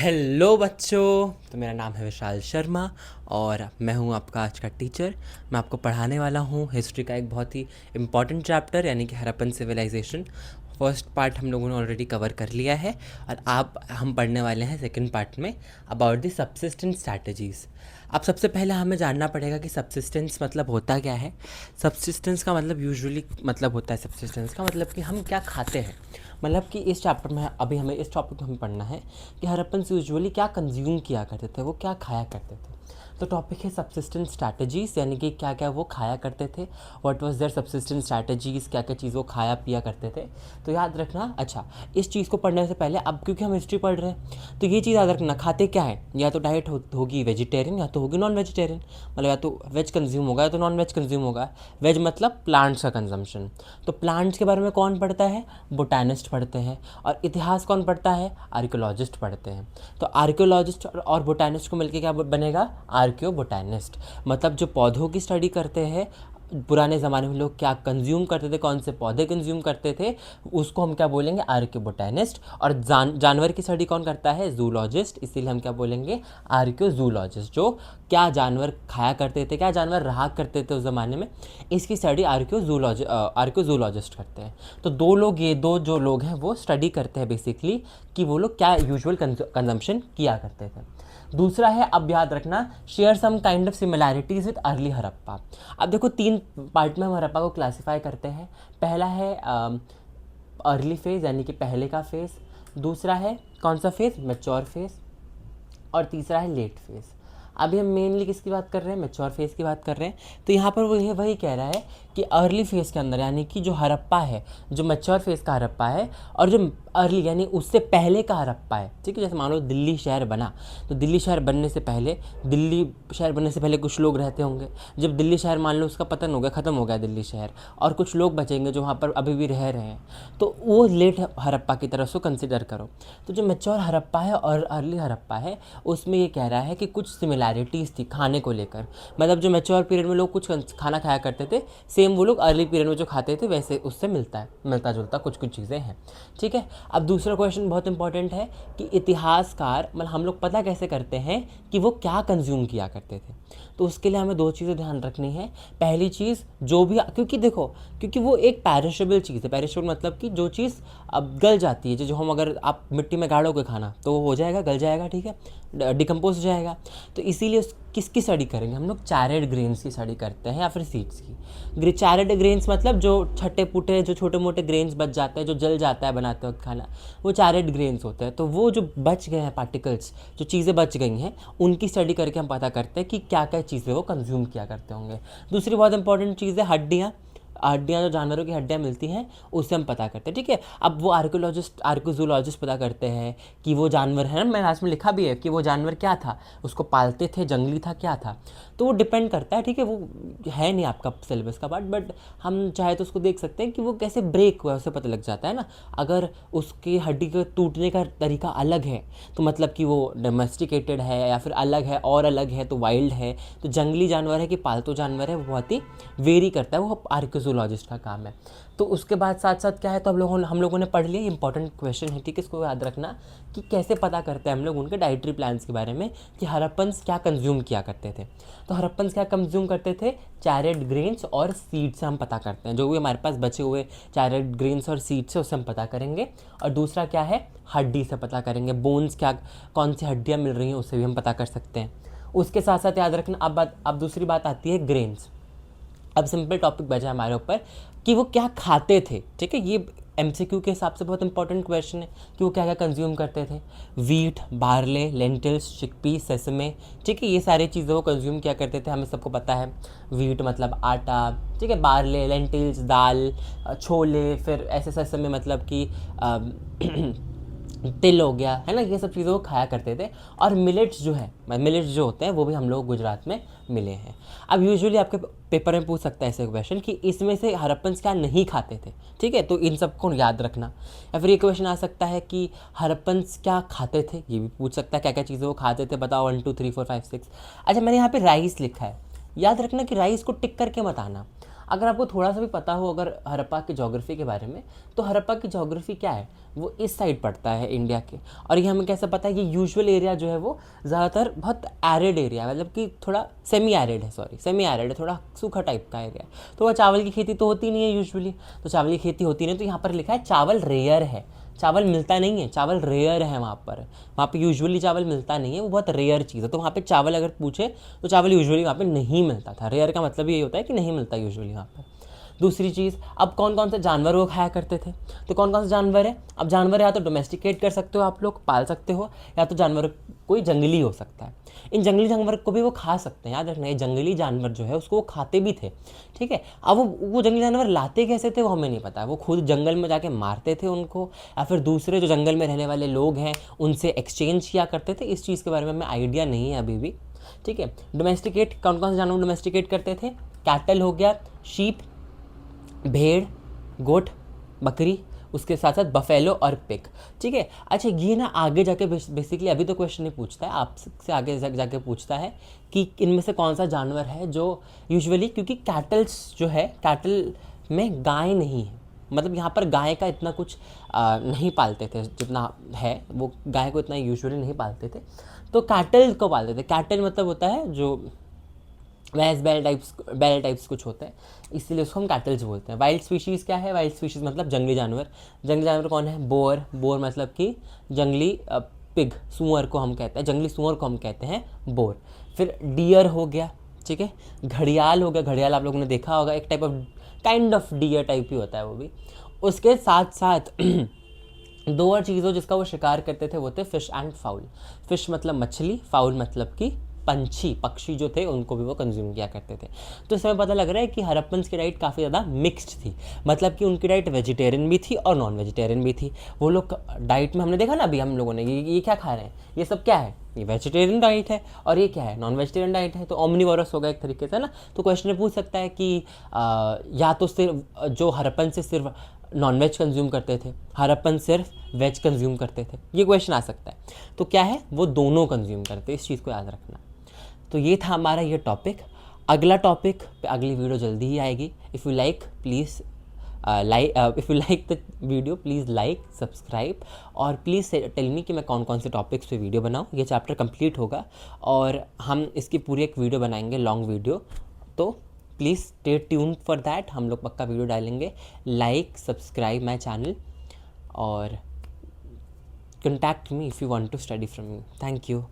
Hello बच्चों। तो मेरा नाम है विशाल शर्मा और मैं हूं आपका आज का टीचर। मैं आपको पढ़ाने वाला हूं हिस्ट्री का एक बहुत ही इम्पॉर्टेंट चैप्टर यानी कि हड़प्पन सिविलाइजेशन। फर्स्ट पार्ट हम लोगों ने ऑलरेडी कवर कर लिया है और आप हम पढ़ने वाले हैं सेकंड पार्ट में अबाउट द सबसिस्टेंस स्ट्रैटेजीज़। अब सबसे पहले हमें जानना पड़ेगा कि सबसिस्टेंस मतलब होता क्या है। सबसिस्टेंस का मतलब यूजुअली मतलब होता है सबसिस्टेंस का मतलब कि हम क्या खाते हैं। मतलब कि इस चैप्टर में अभी हमें इस टॉपिक में हमें पढ़ना है कि हड़प्पन से यूजुअली क्या कंज्यूम किया करते थे, वो क्या खाया करते थे। तो टॉपिक है सबसिस्टेंस स्ट्रैटेजीज़ यानी कि क्या क्या वो खाया करते थे, what was their subsistence strategies, क्या क्या चीज़ वो खाया पिया करते थे। तो याद रखना। अच्छा, इस चीज़ को पढ़ने से पहले अब क्योंकि हम हिस्ट्री पढ़ रहे हैं तो ये चीज़ याद रखना, खाते क्या है। या तो डाइट होगी वेजिटेरियन या तो होगी नॉन वेजिटेरियन। मतलब या तो वेज कंज्यूम होगा या तो नॉन वेज कंज्यूम होगा। वेज मतलब प्लांट्स का कंजम्पशन। तो प्लांट्स के बारे में कौन पढ़ता है? बोटानिस्ट पढ़ते हैं। और इतिहास कौन पढ़ता है? आर्कियोलॉजिस्ट पढ़ते हैं। तो आर्कियोलॉजिस्ट और बोटानिस्ट को मिलकर क्या बनेगा? Archaeo botanist. मतलब जो पौधों की स्टडी करते हैं, पुराने ज़माने में लोग क्या कंज्यूम करते थे, कौन से पौधे कंज्यूम करते थे, उसको हम क्या बोलेंगे? Archaeo botanist. और जानवर की स्टडी कौन करता है? जूलॉजिस्ट। इसीलिए हम क्या बोलेंगे? Archaeo zoologist. जो क्या जानवर खाया करते थे, क्या जानवर रहा करते थे उस ज़माने में, इसकी स्टडी आर्कियो जूलॉजिस्ट करते हैं। तो ये दो जो लोग हैं वो स्टडी करते हैं बेसिकली कि वो लोग क्या यूजुअल कंजम्पशन किया करते थे। दूसरा है, अब याद रखना, share some kind of similarities with early Harappa. अब देखो तीन पार्ट में हम हड़प्पा को क्लासिफाई करते हैं। पहला है अर्ली फेज़ यानी कि पहले का फेज़। दूसरा है कौन सा फेज़? Mature phase. और तीसरा है लेट फेज़। अभी हम मेनली किसकी बात कर रहे हैं? मैच्योर फेज़ की बात कर रहे हैं। तो यहाँ पर वो ये वही कह रहा है कि अर्ली फेज़ के अंदर यानी कि जो हड़प्पा है, जो मैच्योर फेज़ का हड़प्पा है और जो अर्ली यानी उससे पहले का हड़प्पा है, ठीक है। जैसे मान लो दिल्ली शहर बना, तो दिल्ली शहर बनने से पहले कुछ लोग रहते होंगे। जब दिल्ली शहर मान लो उसका पतन हो गया, ख़त्म हो गया दिल्ली शहर, और कुछ लोग बचेंगे जो वहाँ पर अभी भी रह रहे हैं, तो वो लेट हड़प्पा की तरफ से कंसिडर करो। तो जो मैच्योर हड़प्पा है और अर्ली हड़प्पा है उसमें ये कह रहा है कि कुछ सिमिलैरिटीज़ थी खाने को लेकर। मतलब जो मैच्योर पीरियड में लोग कुछ खाना खाया करते थे, सेम वो लोग अर्ली पीरियड में जो खाते थे वैसे उससे मिलता जुलता कुछ कुछ चीज़ें हैं, ठीक है। अब दूसरा क्वेश्चन बहुत इंपॉर्टेंट है कि इतिहासकार मतलब हम लोग पता कैसे करते हैं कि वो क्या कंज्यूम किया करते थे। तो उसके लिए हमें दो चीज़ें ध्यान रखनी है। पहली चीज़, जो भी, क्योंकि वो एक पैरिशेबल चीज़ है। पैरिशेबल मतलब कि जो चीज़ अब गल जाती है, जो हम अगर आप मिट्टी में गाड़ोगे खाना तो वो हो जाएगा, गल जाएगा, ठीक है, डिकम्पोज हो जाएगा। तो इसीलिए किसकी स्टडी करेंगे हम लोग? चैरेड ग्रेन्स की स्टडी करते हैं या फिर सीड्स की। चैरेड ग्रेन्स मतलब जो छट्टे पुट्टे जो छोटे मोटे ग्रेन्स बच जाते हैं, जो जल जाता है बनाते वक्त खाना, वो चैरेड ग्रेन्स होते हैं। तो वो जो बच गए हैं पार्टिकल्स, जो चीज़ें बच गई हैं, उनकी स्टडी करके हम पता करते हैं कि क्या क्या चीज़ें वो कंज्यूम किया करते होंगे। दूसरी बहुत इंपॉर्टेंट चीज़ है हड्डियाँ। जो जानवरों की हड्डियाँ मिलती हैं उससे हम पता करते हैं, ठीक है। अब वो आर्कियोजूलॉजिस्ट पता करते हैं कि वो जानवर है ना, मैंने लास्ट में लिखा भी है कि वो जानवर क्या था, उसको पालते थे, जंगली था, क्या था। तो वो डिपेंड करता है, ठीक है। वो है नहीं आपका सिलेबस का पार्ट, बट हम चाहे तो उसको देख सकते हैं कि वो कैसे ब्रेक हुआ, उससे पता लग जाता है ना। अगर उसकी हड्डी के टूटने का तरीका अलग है तो मतलब कि वो डोमेस्टिकेटेड है, या फिर अलग है और अलग है तो वाइल्ड है, तो जंगली जानवर है कि पालतू जानवर है, वो बहुत ही वेरी करता है। वो आर्कियोजूलॉजिस्ट का काम है। तो उसके बाद साथ साथ क्या है, तो हम लोगों ने पढ़ लिया, इंपॉर्टेंट क्वेश्चन है, ठीक है। इसको याद रखना कि कैसे पता करते हैं हम लोग उनके डाइटरी प्लान्स के बारे में कि हड़प्पन्स क्या कंज्यूम किया करते थे। तो हड़प्पन्स क्या कंज्यूम करते थे? चैरेड ग्रेन्स और सीड्स से हम पता करते हैं। जो भी हमारे पास बचे हुए चैरेड ग्रेन्स और सीड्स है उससे हम पता करेंगे। और दूसरा क्या है? हड्डी से पता करेंगे। बोन्स, क्या कौन सी हड्डियाँ मिल रही हैं उससे भी हम पता कर सकते हैं। उसके साथ साथ याद रखना, अब दूसरी बात आती है ग्रेन्स। अब सिंपल टॉपिक बचा हमारे ऊपर कि वो क्या खाते थे, ठीक है। ये एमसीक्यू के हिसाब से बहुत इंपॉर्टेंट क्वेश्चन है कि वो क्या क्या कंज्यूम करते थे। Wheat, barley, lentils, chickpea, sesame, ठीक है, ये सारी चीज़ें वो कंज्यूम किया करते थे, हमें सबको पता है। वीट मतलब आटा, ठीक है, बार्ले, लेंटिल्स दाल, छोले, फिर ऐसे सेसमे मतलब कि तिल हो गया, है ना, ये सब चीज़ें वो खाया करते थे। और मिलेट्स जो होते हैं वो भी हम लोग गुजरात में मिले हैं। अब यूजुअली आपके पेपर में पूछ सकता है ऐसे क्वेश्चन कि इसमें से हड़प्पन्स क्या नहीं खाते थे, ठीक है, तो इन सबको याद रखना। या फिर ये क्वेश्चन आ सकता है कि हड़प्पन्स क्या खाते थे, ये भी पूछ सकता है, क्या क्या चीज़ें वो खाते थे बताओ, 1 2 3 4 5 6। अच्छा, मैंने यहाँ पे राइस लिखा है, याद रखना कि राइस को टिक करके मत आना। अगर आपको थोड़ा सा भी पता हो अगर हड़प्पा की ज्योग्राफी के बारे में, तो हड़प्पा की ज्योग्राफी क्या है, वो इस साइड पड़ता है इंडिया के। और ये हमें कैसे पता है कि यूजुअल एरिया जो है वो ज़्यादातर बहुत एरिड एरिया है, मतलब कि थोड़ा सेमी एरिड है, सेमी एरिड है, थोड़ा सूखा टाइप का एरिया है। तो वह चावल की खेती तो होती नहीं है यूजुअली, तो चावल की खेती होती नहीं, तो यहाँ पर लिखा है चावल रेयर है, चावल मिलता नहीं है, चावल रेयर है वहाँ पे यूजुअली चावल मिलता नहीं है, वो बहुत रेयर चीज़ है। तो वहाँ पे चावल अगर पूछे तो चावल यूजुअली वहाँ पे नहीं मिलता था। रेयर का मतलब ये होता है कि नहीं मिलता यूजुअली वहाँ पर। दूसरी चीज़, अब कौन कौन से जानवर वो खाया करते थे, तो कौन कौन से जानवर है, अब जानवर या तो डोमेस्टिकेट कर सकते हो आप लोग, पाल सकते हो, या तो जानवर कोई जंगली हो सकता है। इन जंगली जानवर को भी वो खा सकते हैं, याद रखना, ये जंगली जानवर जो है उसको वो खाते भी थे, ठीक है। अब वो जंगली जानवर लाते कैसे थे वो हमें नहीं पता, वो खुद जंगल में जाके मारते थे उनको, या फिर दूसरे जो जंगल में रहने वाले लोग हैं उनसे एक्सचेंज किया करते थे। इस चीज़ के बारे में हमें आइडिया नहीं है अभी भी, ठीक है। डोमेस्टिकेट कौन कौन से जानवर डोमेस्टिकेट करते थे, कैटल हो गया, शीप, भेड़, गोट, बकरी, उसके साथ साथ बफेलो और पिग, ठीक है। अच्छा, ये ना आगे जाके बेसिकली अभी तो क्वेश्चन नहीं पूछता है, आपसे आगे जाके पूछता है कि इनमें से कौन सा जानवर है जो यूजुअली, क्योंकि कैटल्स जो है, कैटल में गाय नहीं है, मतलब यहाँ पर गाय का इतना कुछ नहीं पालते थे जितना है, वो गाय को इतना यूजुअली नहीं पालते थे, तो कैटल को पालते थे। कैटल मतलब होता है जो भैंस बैल टाइप्स कुछ होते हैं, इसीलिए उसको हम कैटल्स बोलते हैं। वाइल्ड स्पीशीज़ क्या है, वाइल्ड स्पीशीज़ मतलब जंगली जानवर। जंगली जानवर कौन है, बोर, बोर मतलब कि जंगली पिग, सुअर को हम कहते हैं, जंगली सुअर को हम कहते हैं बोर। फिर डियर हो गया, ठीक है। घड़ियाल हो गया, घड़ियाल आप लोगों ने देखा होगा, एक type of kind of deer type ही होता है वो भी। उसके साथ साथ दो और चीज़ों जिसका वो शिकार करते थे वो थे फिश एंड फाउल। फिश मतलब मछली, फाउल मतलब कि पंछी, पक्षी जो थे उनको भी वो कंज्यूम किया करते थे। तो इसमें पता लग रहा है कि हड़प्पन्स की डाइट काफ़ी ज़्यादा मिक्स्ड थी, मतलब कि उनकी डाइट वेजिटेरियन भी थी और नॉन वेजिटेरियन भी थी। वो लोग डाइट में हमने देखा ना अभी हम लोगों ने, ये क्या खा रहे हैं, ये सब क्या है, ये वेजिटेरियन डाइट है, और ये क्या है, नॉन वेजिटेरियन डाइट है। तो ओमनिवोरस होगा एक तरीके से ना। तो क्वेश्चन पूछ सकता है कि या तो सिर्फ जो हड़प्पन से सिर्फ नॉन वेज कंज्यूम करते थे, हड़प्पन सिर्फ वेज कंज्यूम करते थे, ये क्वेश्चन आ सकता है। तो क्या है, वो दोनों कंज्यूम करते, इस चीज़ को याद रखना। तो ये था हमारा ये टॉपिक। अगला टॉपिक पे अगली वीडियो जल्दी ही आएगी। If you like please if you like the video please like, subscribe, और प्लीज़ टेल मी कि मैं कौन कौन से टॉपिक्स पे वीडियो बनाऊँ। ये चैप्टर कंप्लीट होगा और हम इसकी पूरी एक वीडियो बनाएंगे, लॉन्ग वीडियो। तो please stay tune for that, हम लोग पक्का वीडियो डालेंगे। लाइक, सब्सक्राइब माई चैनल, और contact me if you want to study from me. Thank you.